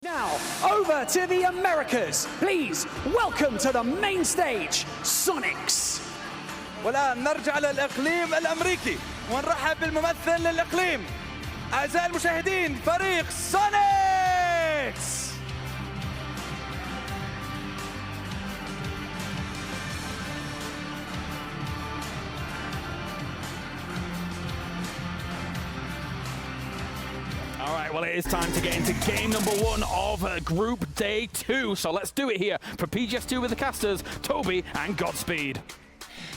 Now, over to the Americas. Please, welcome to the main stage, Sonics. والآن نرجع للإقليم الأمريكي ونرحب بالممثل للإقليم أعزائي المشاهدين فريق سونيكس. All right, well, it is time to get into game number 1 of Group Day 2. So let's do it here for PGS2 with the casters, Toby and Godspeed.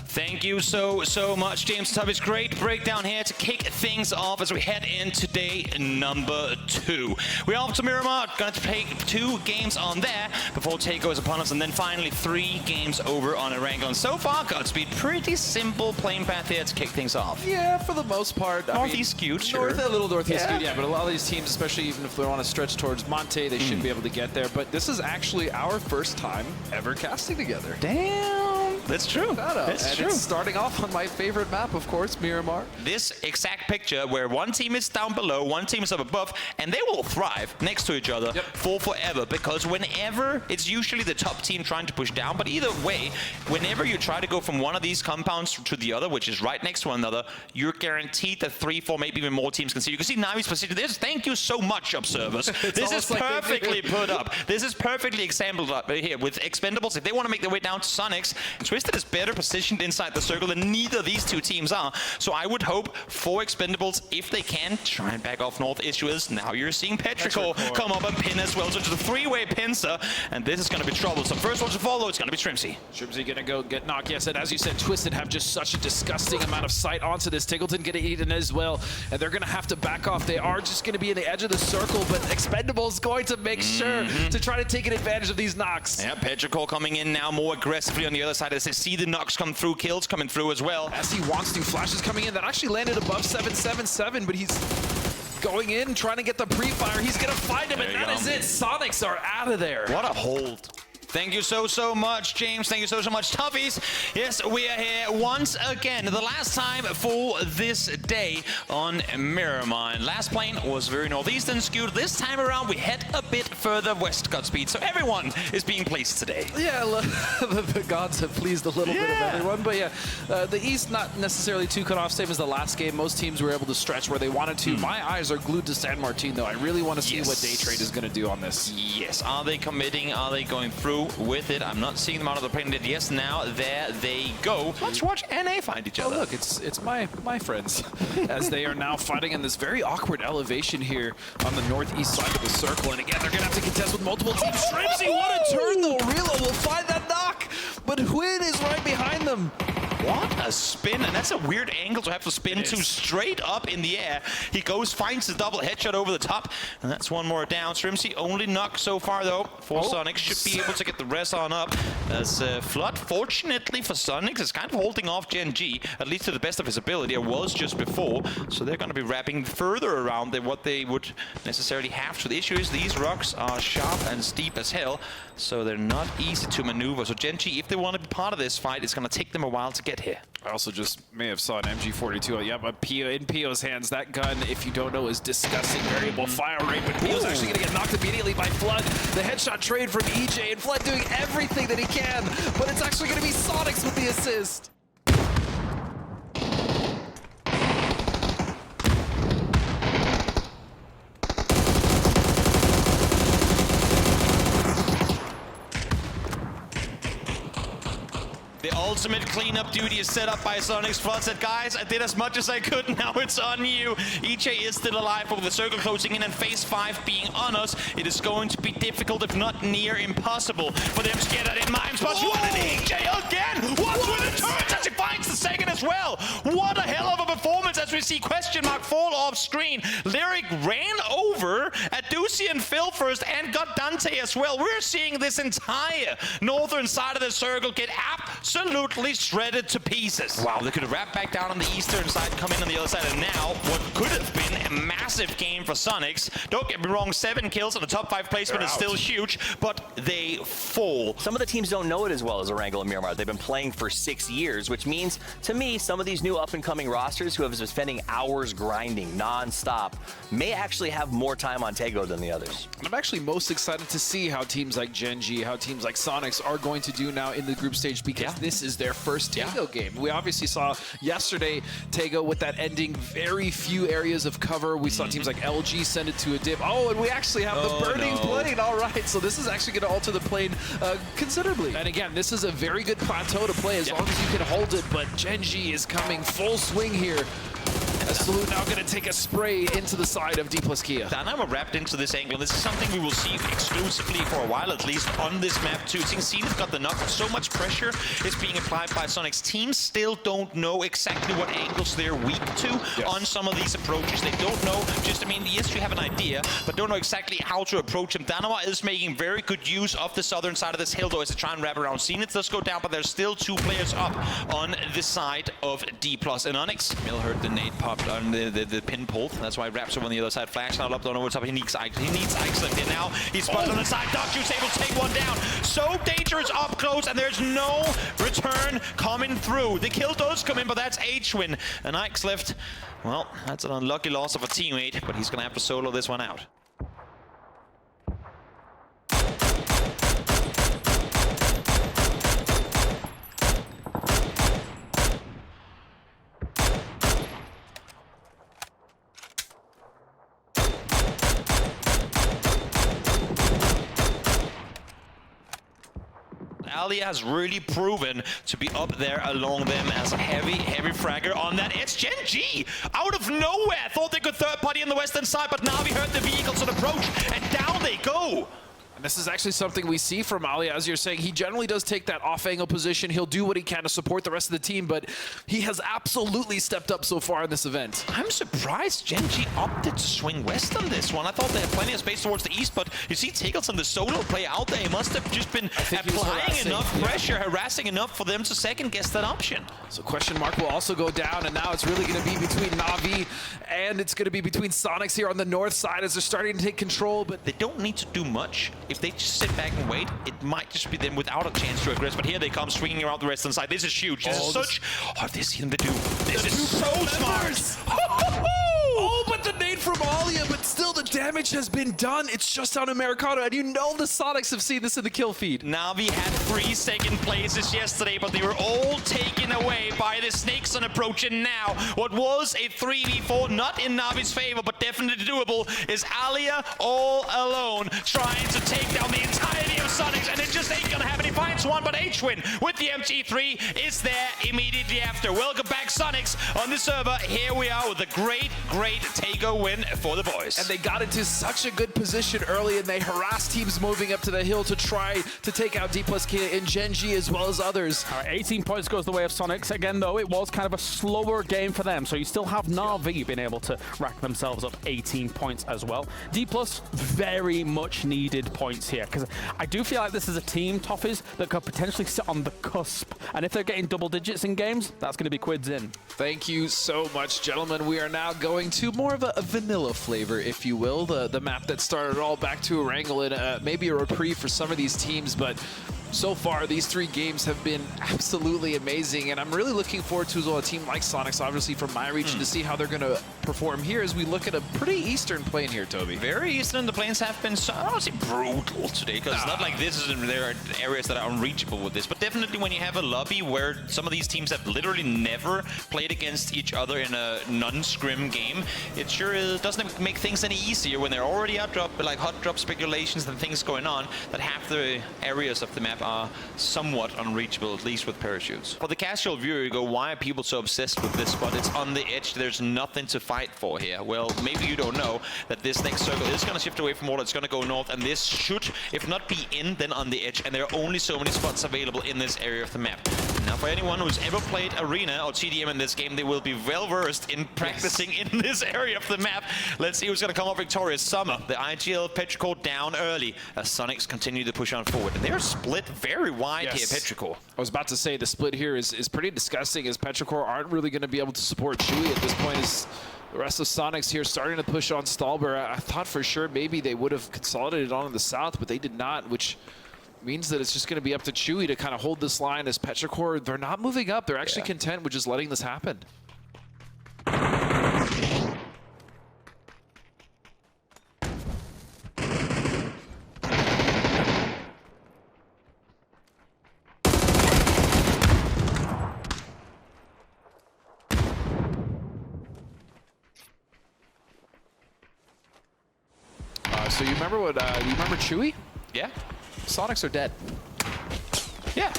Thank you so much, James Tubbs. Great breakdown here to kick things off as we head into day number 2. We're off to Miramar, going to play 2 games on there before Takeo is upon us, and then finally 3 games over on Erangel. And so far, Godspeed, pretty simple playing path here to kick things off. Yeah, for the most part. Northeast skewed, sure. A little northeast skewed, yeah, but a lot of these teams, especially even if they want to stretch towards Monte, they should be able to get there. But this is actually our first time ever casting together. Damn. That's true. That's true. It's starting off on my favorite map, of course, Miramar. This exact picture where one team is down below, one team is up above, and they will thrive next to each other for forever, because whenever, it's usually the top team trying to push down, but either way, whenever you try to go from one of these compounds to the other, which is right next to one another, you're guaranteed that 3, 4, maybe even more teams can see. You can see Navi's position. Thank you so much, observers. This is like perfectly put up. This is perfectly exampled up here with Expendables. If they want to make their way down to Sonics, Twisted is better positioned inside the circle than neither of these 2 teams are. So I would hope for Expendables, if they can, try and back off North. Issue is now you're seeing Petrichor come up and pin as well. So it's a 3-way pincer, and this is going to be trouble. So first one to follow, it's going to be Shrimpsy. Shrimpsy gonna go get knocked. Yes, and as you said, Twisted have just such a disgusting amount of sight onto this. Tiggleton getting eaten as well, and they're gonna have to back off. They are just gonna be in the edge of the circle, but Expendables going to make sure to try to take advantage of these knocks. Yeah, Petrichor coming in now more aggressively on the other side as they see the knocks come through, kills coming through as well. As he wants to, flashes coming in that actually landed above 777, but he's going in, trying to get the pre-fire. He's gonna find him, and that is it. Sonics are out of there. What a hold. Thank you so much, James. Thank you so much, Toughies. Yes, we are here once again. The last time for this day on Miramar. Last plane was very northeastern skewed. This time around, we head a bit further west, Godspeed. So everyone is being pleased today. Yeah, the gods have pleased a little bit of everyone. But yeah, the East not necessarily too cut off, same as the last game. Most teams were able to stretch where they wanted to. My eyes are glued to San Martin, though. I really want to see what Day Trade is going to do on this. Yes, are they committing? Are they going through with it? I'm not seeing them out of the plane. Yes, now there they go. Let's watch NA find each other. Oh, look, it's my friends as they are now fighting in this very awkward elevation here on the northeast side of the circle. And again, they're going to have to contest with multiple teams. Shrimpsy, what a turn, though. Relo will find that knock, but Huynh is right behind them. What a spin, and that's a weird angle to have to spin to, straight up in the air. He goes, finds the double headshot over the top, and that's one more down. Shrimpsy only knock so far, though, for Sonics. Should be able to get the rest on up, as Flood, fortunately for Sonics, is kind of holding off Gen G, at least to the best of his ability. It was just before, so they're going to be wrapping further around than what they would necessarily have to. The issue is these rocks are sharp and steep as hell, so they're not easy to maneuver. So Gen G, if they want to be part of this fight, it's going to take them a while to get here. I also just may have saw an MG42. Yep, in Pio's hands. That gun, if you don't know, is disgusting. Variable fire rate, but Pio's actually going to get knocked immediately by Flood. The headshot trade from EJ, and Flood doing everything that he can, but it's actually going to be Sonics with the assist. The ultimate cleanup duty is set up by Sonics. Flood said, guys, I did as much as I could, now it's on you. EJ is still alive, but with the circle closing in and phase 5 being on us, it is going to be difficult, if not near impossible, for them to get that in mind. Plus one and EJ again! What's with the turret as he finds the second as well? What a hell of a performance as we see question mark fall off screen. Lyric ran over at Ducey and Phil first and got Dante as well. We're seeing this entire northern side of the circle get absolutely shredded to pieces. Wow, they could have wrapped back down on the eastern side, come in on the other side, and now what could have been a massive game for Sonics. Don't get me wrong, 7 kills on the top 5 placement is still huge, but they fall. Some of the teams don't know it as well as Erangel and Miramar. They've been playing for 6 years, which means, to me, some of these new up-and-coming rosters teams who have been spending hours grinding non-stop may actually have more time on Tego than the others. And I'm actually most excited to see how teams like Gen.G, how teams like Sonics are going to do now in the group stage, because this is their first Tego game. We obviously saw yesterday Tego with that ending very few areas of cover. We saw teams like LG send it to a dip. Oh, and we actually have the burning plane. All right, so this is actually going to alter the plane considerably. And again, this is a very good plateau to play as long as you can hold it, but Gen.G is coming full swing here. Salute now going to take a spray into the side of D plus Kia. Dynamo wrapped into this angle. This is something we will see exclusively for a while, at least on this map too. Since's got the knock. So much pressure is being applied by Sonic's. Teams still don't know exactly what angles they're weak to on some of these approaches. They don't know. Just, I mean, yes, you have an idea, but don't know exactly how to approach them. Dynamo is making very good use of the southern side of this hill, though, as they try and wrap around. Zenith does go down, but there's still 2 players up on this side of D plus. And Onyx, Mill heard the nade popped on the pin pulled. That's why Raps over on the other side. Flash now up, don't know what's up. He needs Ike. He needs Ike slipped in now. He's spotted on the side. Docjuice able to take one down. So dangerous up close, and there's no return coming through. The kill does come in, but that's H-Win. And Ike's left. Well, that's an unlucky loss of a teammate, but he's going to have to solo this one out. Alia has really proven to be up there along them as a heavy fragger on that edge. Gen.G out of nowhere thought they could third party on the western side, but now we heard the vehicles on approach, and down they go. And this is actually something we see from Ali, as you're saying. He generally does take that off-angle position. He'll do what he can to support the rest of the team, but he has absolutely stepped up so far in this event. I'm surprised Gen.G opted to swing west on this one. I thought they had plenty of space towards the east, but you see Tiggleton, the solo play out there, he must have just been applying enough pressure, harassing enough for them to second-guess that option. So question mark will also go down, and now it's really going to be between Na'Vi and it's going to be between Sonics here on the north side as they're starting to take control, but they don't need to do much. If they just sit back and wait, it might just be them without a chance to aggress. But here they come, swinging around the western side. This is huge. This is such... Oh, this is the do. This is so smart. Oh, but the nade from Alia, but still the damage has been done. It's just on Americano, and you know the Sonics have seen this in the kill feed. Na'Vi had 3 second places yesterday, but they were all taken away by the Snakes on approach. And now, what was a 3v4, not in Na'Vi's favor, but definitely doable, is Alia all alone, trying to take down the entirety of Sonics, and it just ain't gonna happen. He finds one, but H-Win with the MT3 is there immediately after. Welcome back, Sonics, on the server. Here we are with a great Tego win for the boys. And they got into such a good position early, and they harassed teams moving up to the hill to try to take out D plus Kia and Gen.G as well as others. All right, 18 points goes the way of Sonics. Again, though, it was kind of a slower game for them, so you still have Na'Vi being able to rack themselves up 18 points as well. D plus, very much needed points here, because I do feel like this is a team, Toffees, that could potentially sit on the cusp. And if they're getting double digits in games, that's going to be quids in. Thank you so much, gentlemen. We are now going to more of a vanilla flavor, if you will. The map that started it all back to a wrangle and maybe a reprieve for some of these teams, but so far, these 3 games have been absolutely amazing, and I'm really looking forward to as well a team like Sonics, obviously from my region, to see how they're going to perform here as we look at a pretty eastern plane here, Toby. Very eastern. The planes have been, I don't want to say brutal today, because it's not like this is, there are areas that are unreachable with this, but definitely when you have a lobby where some of these teams have literally never played against each other in a non-scrim game, it sure doesn't make things any easier when they're already out drop, like hot drop speculations and things going on, that half the areas of the map are somewhat unreachable, at least with parachutes. For the casual viewer, you go, why are people so obsessed with this spot? It's on the edge. There's nothing to fight for here. Well, maybe you don't know that this next circle is going to shift away from water. It's going to go north, and this should, if not be in, then on the edge. And there are only so many spots available in this area of the map. Now, for anyone who's ever played Arena or TDM in this game, they will be well-versed in practicing in this area of the map. Let's see who's going to come up victorious. Summer, the IGL Petrichor down early as Sonics continue to push on forward. And they're split very wide here, Petrichor. I was about to say the split here is pretty disgusting, as Petrichor aren't really going to be able to support Chewy at this point. As the rest of Sonics here starting to push on Stalber. I thought for sure maybe they would have consolidated on in the south, but they did not, which means that it's just going to be up to Chewy to kind of hold this line as Petrichor, they're not moving up. They're actually content with just letting this happen. So you remember what? You remember Chewie? Yeah. Sonics are dead. Yeah.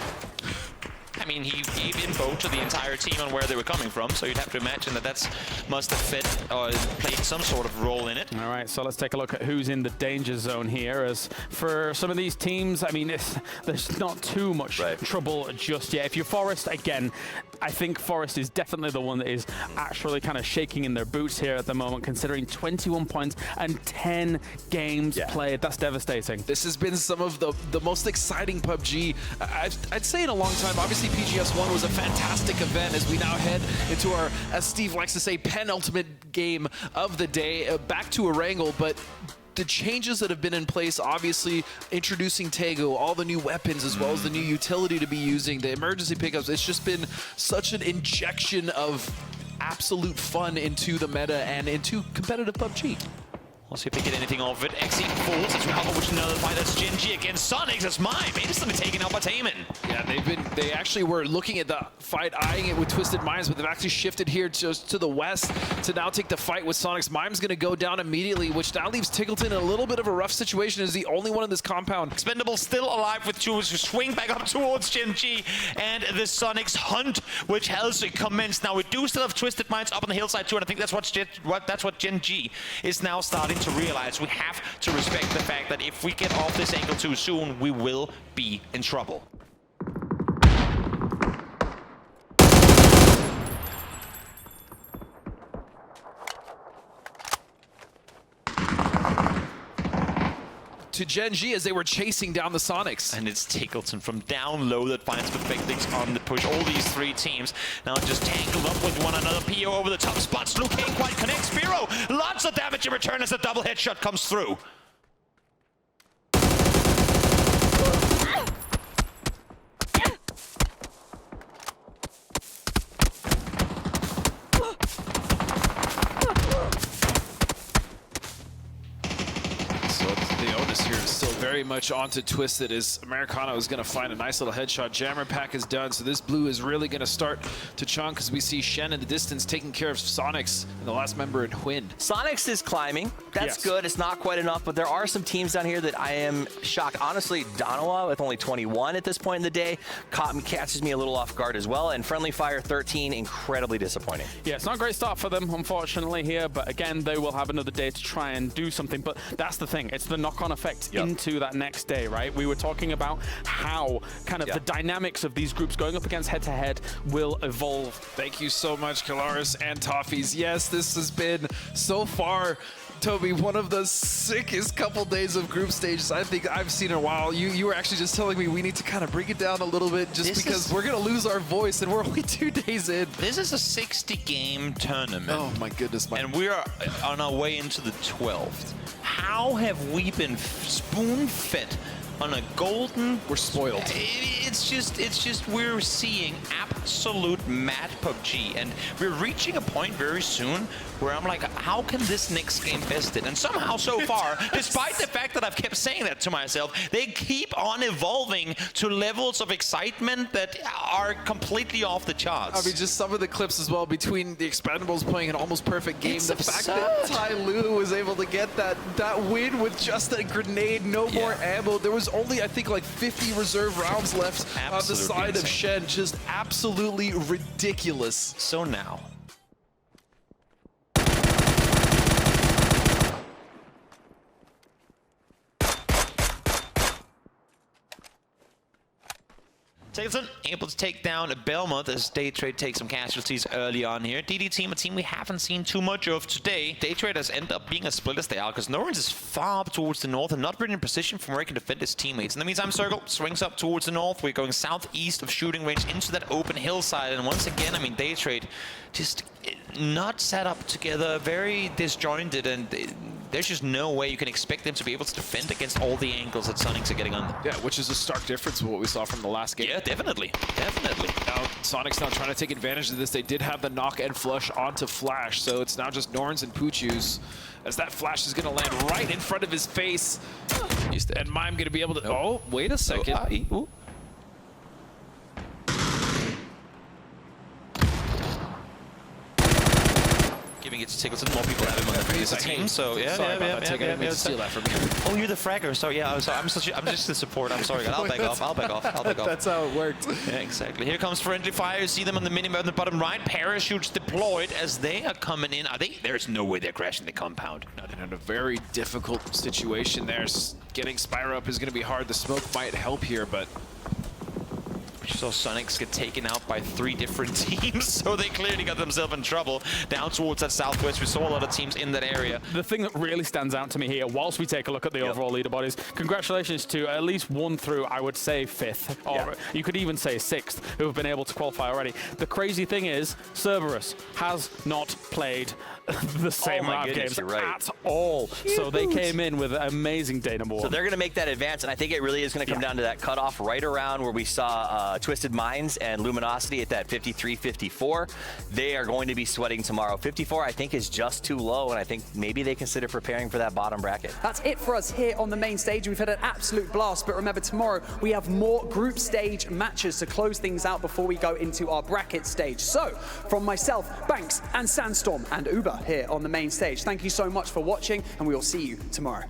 I mean, he gave info to the entire team on where they were coming from, so you'd have to imagine that that's must have fit or played some sort of role in it. All right, so let's take a look at who's in the danger zone here. As for some of these teams, I mean, there's not too much trouble just yet. If you're Forest, again, I think Forest is definitely the one that is actually kind of shaking in their boots here at the moment, considering 21 points and 10 games played. That's devastating. This has been some of the most exciting PUBG, I'd say, in a long time. Obviously, PGS 1 was a fantastic event as we now head into our, as Steve likes to say, penultimate game of the day, back to Erangel, but the changes that have been in place, obviously introducing Tego, all the new weapons as well as the new utility to be using, the emergency pickups, it's just been such an injection of absolute fun into the meta and into competitive PUBG. We'll see if they get anything off it. Exceed falls as well, which nullify. That's Gen G against Sonics as Mime instantly taken out by Taman. Yeah, they actually were looking at the fight, eyeing it with Twisted Minds, but they've actually shifted here to the west to now take the fight with Sonics. Mime's going to go down immediately, which now leaves Tiggleton in a little bit of a rough situation as the only one in this compound. Expendable still alive with two, who swing back up towards Gen G, and the Sonics hunt, which has commenced. Now we do still have Twisted Minds up on the hillside too, and I think that's what Gen G is now starting to realize. We have to respect the fact that if we get off this angle too soon, we will be in trouble. To Gen G as they were chasing down the Sonics. And it's Tiggleton from down low that finds Perfectix on the push. All these three teams now just tangled up with one another. PO over the top spots. Luke can't quite connect. Spiro, lots of damage in return as the double headshot comes through. Here is still very much onto Twisted as Americano is going to find a nice little headshot. Jammer pack is done, so this blue is really going to start to chunk as we see Shen in the distance taking care of Sonics and the last member in Hwyn. Sonics is climbing. That's good. It's not quite enough, but there are some teams down here that I am shocked. Honestly, Donowa with only 21 at this point in the day catches me a little off guard as well, and Friendly Fire 13, incredibly disappointing. Yeah, it's not a great start for them, unfortunately, here, but again, they will have another day to try and do something, but that's the thing. It's the knock-on effect into that next day, right? We were talking about how kind of the dynamics of these groups going up against head-to-head will evolve. Thank you so much, Kalaris and Toffees. Yes, this has been so far, Toby, one of the sickest couple days of group stages I think I've seen in a while. You were actually just telling me we need to kind of bring it down a little bit just because we're going to lose our voice and we're only 2 days in. This is a 60-game tournament. Oh my goodness. And we are on our way into the 12th. How have we been spoon-fed on a golden... We're spoiled. It's just we're seeing absolute mad PUBG, and we're reaching a point very soon where I'm like, how can this next game best it? And somehow so far, despite the fact that I've kept saying that to myself, they keep on evolving to levels of excitement that are completely off the charts. I mean, just some of the clips as well between the Expendables playing an almost perfect game. It's the absurd. fact that Tai Lu was able to get that win with just a grenade, no more ammo. There was only, I think, like 50 reserve rounds left on the side of Shen. Just absolutely ridiculous. So now, Tiggleton able to take down Belmont as Daytrade takes some casualties early on here. DD team, a team we haven't seen too much of today. Daytrade has ended up being as split as they are because Norrens is far up towards the north and not really in position from where he can defend his teammates. In the meantime, Circle swings up towards the north. We're going southeast of shooting range into that open hillside. And once again, I mean, Daytrade just not set up together, very disjointed, and there's just no way you can expect them to be able to defend against all the angles that Sonics are getting on them. Yeah, which is a stark difference with what we saw from the last game. Yeah, definitely. Definitely. Now, Sonic's now trying to take advantage of this. They did have the knock and flush onto Flash, so it's now just Norns and Poochus as that flash is going to land right in front of his face. And Mime going to be able to... Oh, wait a second. Ooh. even get to take more people have him on the team. So yeah, Sorry about that. I didn't mean to steal that from you. Oh, you're the fragger. So yeah, I'm just the support. I'm sorry, God. I'll back off. I'll back off. That's how it worked. Yeah, exactly. Here comes friendly fire. You see them on the minimap on the bottom right. Parachutes deployed as they are coming in. There's no way they're crashing the compound. No, they're in a very difficult situation there. Getting Spyro up is going to be hard. The smoke might help here, but So Sonics get taken out by 3 different teams, so they clearly got themselves in trouble. Down towards that southwest, we saw a lot of teams in that area. The thing that really stands out to me here, whilst we take a look at the overall leaderboard, is congratulations to at least 1 through, I would say, 5th, or you could even say 6th, who have been able to qualify already. The crazy thing is, Cerberus has not played the same amount of games at all. So they came in with amazing data board. So they're going to make that advance, and I think it really is going to come down to that cutoff right around where we saw Twisted Minds and Luminosity at that 53-54. They are going to be sweating tomorrow. 54, I think, is just too low, and I think maybe they consider preparing for that bottom bracket. That's it for us here on the main stage. We've had an absolute blast, but remember, tomorrow we have more group stage matches to close things out before we go into our bracket stage. So, from myself, Banks, and Sandstorm, and Uber here on the main stage, thank you so much for watching, and we will see you tomorrow.